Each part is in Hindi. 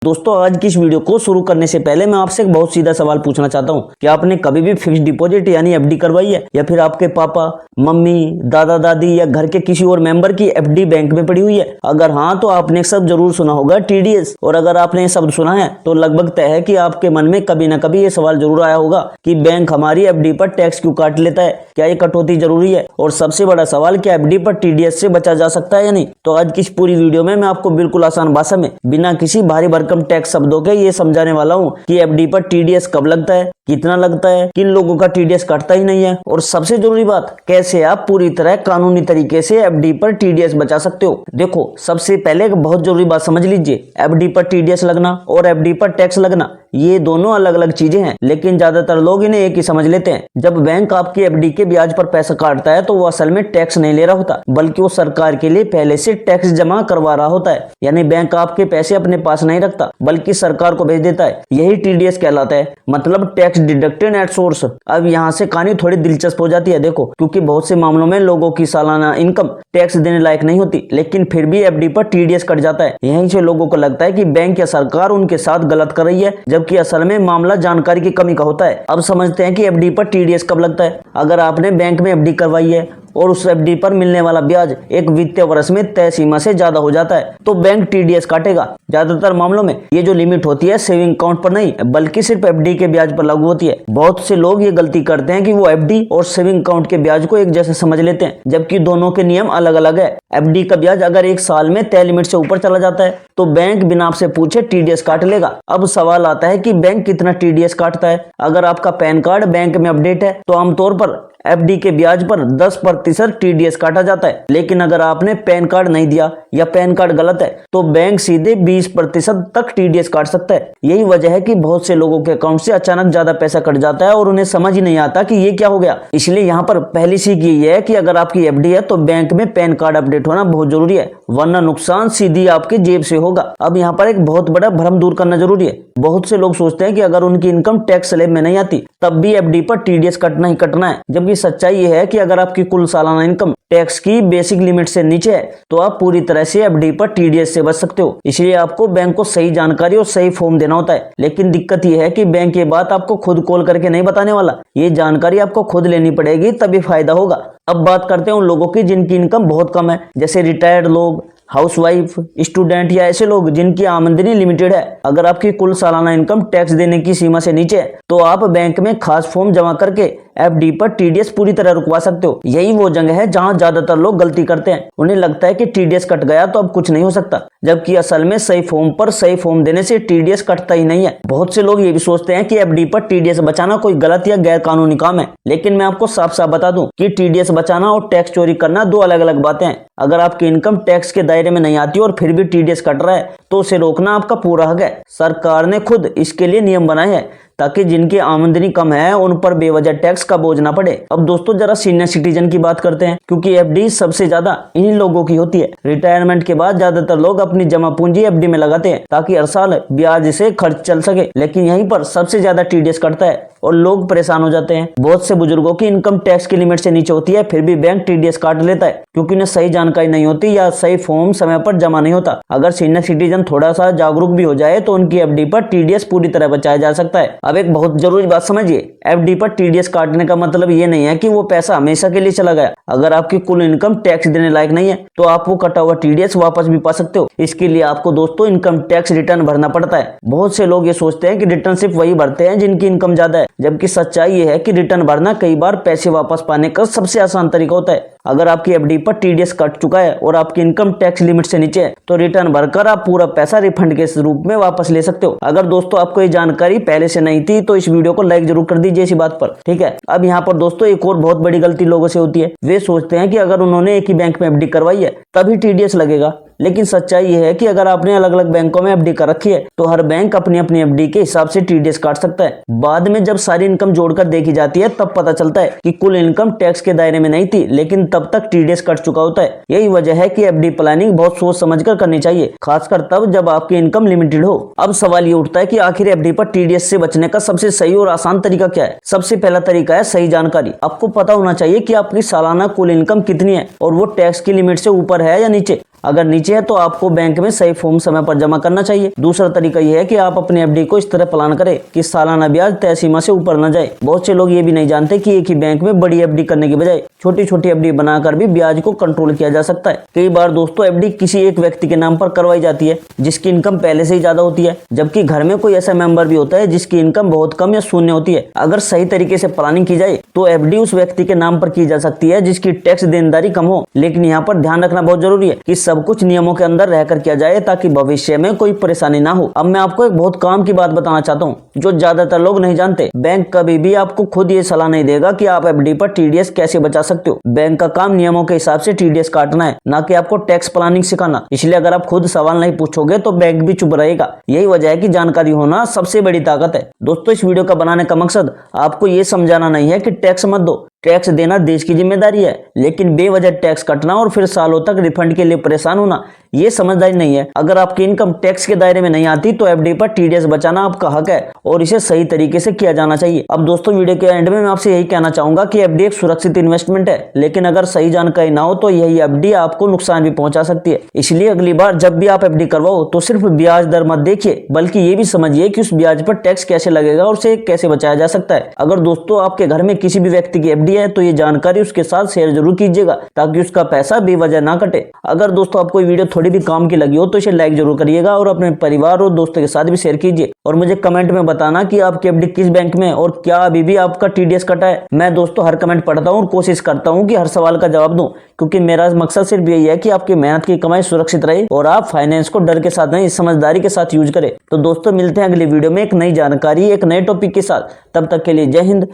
दोस्तों आज की इस वीडियो को शुरू करने से पहले मैं आपसे एक बहुत सीधा सवाल पूछना चाहता हूँ कि आपने कभी भी फिक्स्ड डिपॉजिट यानी एफडी करवाई है या फिर आपके पापा मम्मी दादा दादी या घर के किसी और मेंबर की एफडी बैंक में पड़ी हुई है। अगर हाँ तो आपने सब जरूर सुना होगा टीडीएस, और अगर आपने ये शब्द सुना है तो लगभग तय है कि आपके मन में कभी ना कभी ये सवाल जरूर आया होगा कि बैंक हमारी एफडी पर टैक्स क्यों काट लेता है, क्या ये कटौती जरूरी है, और सबसे बड़ा सवाल क्या एफडी पर टीडीएस से बचा जा सकता है या नहीं। तो आज की इस पूरी वीडियो में मैं आपको बिल्कुल आसान भाषा में बिना किसी भारी भरकम टैक्स शब्दों के ये समझाने वाला हूँ कि एफडी पर टीडीएस कब लगता है, कितना लगता है, किन लोगों का टीडीएस कटता ही नहीं है, और सबसे जरूरी बात कैसे आप पूरी तरह कानूनी तरीके से एफडी पर टीडीएस बचा सकते हो। देखो सबसे पहले एक बहुत जरूरी बात समझ लीजिए, एफडी पर टीडीएस लगना और एफडी पर टैक्स लगना ये दोनों अलग अलग चीजें हैं, लेकिन ज्यादातर लोग इन्हें एक ही समझ लेते हैं। जब बैंक आपकी एफडी के ब्याज पर पैसा काटता है तो वो असल में टैक्स नहीं ले रहा होता, बल्कि वो सरकार के लिए पहले से टैक्स जमा करवा रहा होता है। यानी बैंक आपके पैसे अपने पास नहीं रखता बल्कि सरकार को भेज देता है, यही टीडीएस कहलाता है, मतलब टैक्स डिडक्टेड एट सोर्स। अब यहाँ से कहानी थोड़ी दिलचस्प हो जाती है, देखो, क्योंकि बहुत से मामलों में लोगों की सालाना इनकम टैक्स देने लायक नहीं होती, लेकिन फिर भी एफडी पर टीडीएस कट जाता है। यहीं से लोगों को लगता है कि बैंक या सरकार उनके साथ गलत कर रही है, जबकि असल में मामला जानकारी की कमी का होता है। अब समझते हैं कि एफडी पर टीडीएस कब लगता है। अगर आपने बैंक में एफडी करवाई है और उस एफडी पर मिलने वाला ब्याज एक वित्तीय वर्ष में तय सीमा से ज्यादा हो जाता है तो बैंक टीडीएस काटेगा। ज्यादातर मामलों में ये जो लिमिट होती है सेविंग अकाउंट पर नहीं बल्कि सिर्फ एफडी के ब्याज पर लागू होती है। बहुत से लोग ये गलती करते हैं कि वो एफडी और सेविंग अकाउंट के ब्याज को एक जैसे समझ लेते हैं, जबकि दोनों के नियम अलग अलग है। एफडी का ब्याज अगर एक साल में तय लिमिट से ऊपर चला जाता है तो बैंक बिना आपसे पूछे टीडीएस काट लेगा। अब सवाल आता है कि बैंक कितना टीडीएस काटता है। अगर आपका पैन कार्ड बैंक में अपडेट है तो आमतौर पर एफडी के ब्याज पर 10% टीडीएस काटा जाता है, लेकिन अगर आपने पैन कार्ड नहीं दिया या पैन कार्ड गलत है तो बैंक सीधे 20% तक टीडीएस काट सकता है। यही वजह है कि बहुत से लोगों के अकाउंट से अचानक ज्यादा पैसा कट जाता है और उन्हें समझ ही नहीं आता कि ये क्या हो गया। इसलिए यहाँ पर पहली सीख यही है कि अगर आपकी एफडी है तो बैंक में पैन कार्ड अपडेट होना बहुत जरूरी है, वरना नुकसान सीधी आपकी जेब से होगा। अब यहाँ पर एक बहुत बड़ा भ्रम दूर करना जरूरी है। बहुत से लोग सोचते हैं कि अगर उनकी इनकम टैक्स स्लैब में नहीं आती तब भी एफडी पर टीडीएस कटना ही कटना है, जबकि सच्चाई ये है कि अगर आपकी कुल सालाना इनकम टैक्स की बेसिक लिमिट से नीचे है तो आप पूरी तरह से एफडी पर टीडीएस से बच सकते हो। इसलिए आपको बैंक को सही जानकारी और सही फॉर्म देना होता है, लेकिन दिक्कत यह है कि बैंक ये बात आपको खुद कॉल करके नहीं बताने वाला। ये जानकारी आपको खुद लेनी पड़ेगी तभी फायदा होगा। अब बात करते हैं उन लोगों की जिनकी इनकम बहुत कम है, जैसे रिटायर्ड लोग, हाउसवाइफ, स्टूडेंट या ऐसे लोग जिनकी आमदनी लिमिटेड है। अगर आपकी कुल सालाना इनकम टैक्स देने की सीमा से नीचे है तो आप बैंक में खास फॉर्म जमा करके एफडी पर टीडीएस पूरी तरह रुकवा सकते हो। यही वो जगह है जहां ज्यादातर लोग गलती करते हैं। उन्हें लगता है कि टीडीएस कट गया तो अब कुछ नहीं हो सकता, जबकि असल में सही फॉर्म पर सही फॉर्म देने से टीडीएस कटता ही नहीं है। बहुत से लोग ये भी सोचते हैं कि एफडी पर टीडीएस बचाना कोई गलत या गैर कानूनी काम है, लेकिन मैं आपको साफ साफ बता दूं कि टीडीएस बचाना और टैक्स चोरी करना दो अलग अलग बातें हैं। अगर आपकी इनकम टैक्स के दायरे में नहीं आती और फिर भी टीडीएस कट रहा है तो उसे रोकना आपका पूरा हक है। सरकार ने खुद इसके लिए नियम बनाए हैं ताकि जिनकी आमदनी कम है उन पर बेवजह टैक्स का बोझ ना पड़े। अब दोस्तों जरा सीनियर सिटीजन की बात करते हैं, क्योंकि एफडी सबसे ज्यादा इन्हीं लोगों की होती है। रिटायरमेंट के बाद ज्यादातर लोग अपनी जमा पूंजी एफडी में लगाते हैं ताकि हर साल ब्याज से खर्च चल सके, लेकिन यहीं पर सबसे ज्यादा टीडीएस कटता है और लोग परेशान हो जाते हैं। बहुत से बुजुर्गों की इनकम टैक्स की लिमिट से नीचे होती है, फिर भी बैंक टीडीएस काट लेता है क्योंकि उन्हें सही जानकारी नहीं होती या सही फॉर्म समय पर जमा नहीं होता। अगर सीनियर सिटीजन थोड़ा सा जागरूक भी हो जाए तो उनकी एफडी पर टीडीएस पूरी तरह बचाया जा सकता है। अब एक बहुत जरूरी बात समझिए, एफडी पर टीडीएस काटने का मतलब ये नहीं है कि वो पैसा हमेशा के लिए चला गया। अगर आपकी कुल इनकम टैक्स देने लायक नहीं है तो आप वो कटा हुआ टीडीएस वापस भी पा सकते हो। इसके लिए आपको दोस्तों इनकम टैक्स रिटर्न भरना पड़ता है। बहुत से लोग ये सोचते हैं कि रिटर्न सिर्फ वही भरते हैं जिनकी इनकम ज्यादा है, जबकि सच्चाई ये है कि रिटर्न भरना कई बार पैसे वापस पाने का सबसे आसान तरीका होता है। अगर आपकी एफडी पर टीडीएस कट चुका है और आपकी इनकम टैक्स लिमिट से नीचे है तो रिटर्न भरकर आप पूरा पैसा रिफंड के रूप में वापस ले सकते हो। अगर दोस्तों आपको ये जानकारी पहले से नहीं थी तो इस वीडियो को लाइक जरूर कर दीजिए इसी बात पर, ठीक है। अब यहाँ पर दोस्तों एक और बहुत बड़ी गलती लोगों से होती है, वे सोचते हैं कि अगर उन्होंने एक ही बैंक में एफडी करवाई है तभी टीडीएस लगेगा, लेकिन सच्चाई ये है कि अगर आपने अलग अलग बैंकों में एफडी कर रखी है तो हर बैंक अपनी अपनी एफडी के हिसाब से टीडीएस काट सकता है। बाद में जब सारी इनकम जोड़कर देखी जाती है तब पता चलता है कि कुल इनकम टैक्स के दायरे में नहीं थी, लेकिन तब तक टीडीएस कट चुका होता है। यही वजह है कि एफडी प्लानिंग बहुत सोच समझकर करनी चाहिए, खासकर तब जब आपकी इनकम लिमिटेड हो। अब सवाल ये उठता है कि आखिर एफडी पर टीडीएस से बचने का सबसे सही और आसान तरीका क्या है। सबसे पहला तरीका है सही जानकारी। आपको पता होना चाहिए कि आपकी सालाना कुल इनकम कितनी है और वो टैक्स की लिमिट से ऊपर है या नीचे। अगर नीचे है तो आपको बैंक में सही फॉर्म समय पर जमा करना चाहिए। दूसरा तरीका यह है कि आप अपने एफडी को इस तरह प्लान करें कि सालाना ब्याज तय सीमा से ऊपर न जाए। बहुत से लोग ये भी नहीं जानते कि एक ही बैंक में बड़ी एफडी करने के बजाय छोटी छोटी एफडी बनाकर भी ब्याज को कंट्रोल किया जा सकता है। कई बार दोस्तों एफडी किसी एक व्यक्ति के नाम पर करवाई जाती है जिसकी इनकम पहले से ही ज्यादा होती है, जबकि घर में कोई ऐसा मेंबर भी होता है जिसकी इनकम बहुत कम या शून्य होती है। अगर सही तरीके से प्लानिंग की जाए तो एफडी उस व्यक्ति के नाम पर की जा सकती है जिसकी टैक्स देनदारी कम हो, लेकिन यहाँ पर ध्यान रखना बहुत जरूरी है कि सब कुछ नियमों के अंदर रहकर किया जाए ताकि भविष्य में कोई परेशानी ना हो। अब मैं आपको एक बहुत काम की बात बताना चाहता हूँ जो ज्यादातर लोग नहीं जानते। बैंक कभी भी आपको खुद ये सलाह नहीं देगा कि आप एफडी पर टीडीएस कैसे बचा सकते हो। बैंक का काम नियमों के हिसाब से टीडीएस काटना है, ना कि आपको टैक्स प्लानिंग सिखाना। इसलिए अगर आप खुद सवाल नहीं पूछोगे तो बैंक भी चुप रहेगा। यही वजह है कि जानकारी होना सबसे बड़ी ताकत है। दोस्तों इस वीडियो का बनाने का मकसद आपको ये समझाना नहीं है कि टैक्स मत दो, टैक्स देना देश की जिम्मेदारी है, लेकिन बेवजह टैक्स कटना और फिर सालों तक रिफंड के लिए परेशान होना ये समझदारी नहीं है। अगर आपकी इनकम टैक्स के दायरे में नहीं आती तो एफडी पर टीडीएस बचाना आपका हक है और इसे सही तरीके से किया जाना चाहिए। अब दोस्तों वीडियो के एंड में मैं आपसे यही कहना चाहूंगा कि एफडी एक सुरक्षित इन्वेस्टमेंट है, लेकिन अगर सही जानकारी ना हो तो यही एफडी आपको नुकसान भी पहुंचा सकती है। इसलिए अगली बार जब भी आप एफडी करवाओ तो सिर्फ ब्याज दर मत देखिए, बल्कि ये भी समझिए कि उस ब्याज पर टैक्स कैसे लगेगा और उसे कैसे बचाया जा सकता है। अगर दोस्तों आपके घर में किसी भी व्यक्ति की एफडी है तो ये जानकारी उसके साथ शेयर जरूर कीजिएगा ताकि उसका पैसा बेवजह ना कटे। अगर दोस्तों आपको वीडियो थोड़ी भी काम की लगी हो तो इसे लाइक जरूर करिएगा और अपने परिवार और दोस्तों के साथ भी शेयर कीजिए और मुझे कमेंट में बताना कि आपकी एफडी किस बैंक में और क्या अभी भी आपका टीडीएस कटा है। मैं दोस्तों हर कमेंट पढ़ता हूँ और कोशिश करता हूँ कि हर सवाल का जवाब दूं, क्योंकि मेरा मकसद सिर्फ यही है कि आपकी मेहनत की कमाई सुरक्षित रहे और आप फाइनेंस को डर के साथ नहीं समझदारी के साथ यूज करें। तो दोस्तों मिलते हैं अगली वीडियो में एक नई जानकारी एक नए टॉपिक के साथ। तब तक के लिए जय हिंद,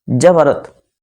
जय भारत।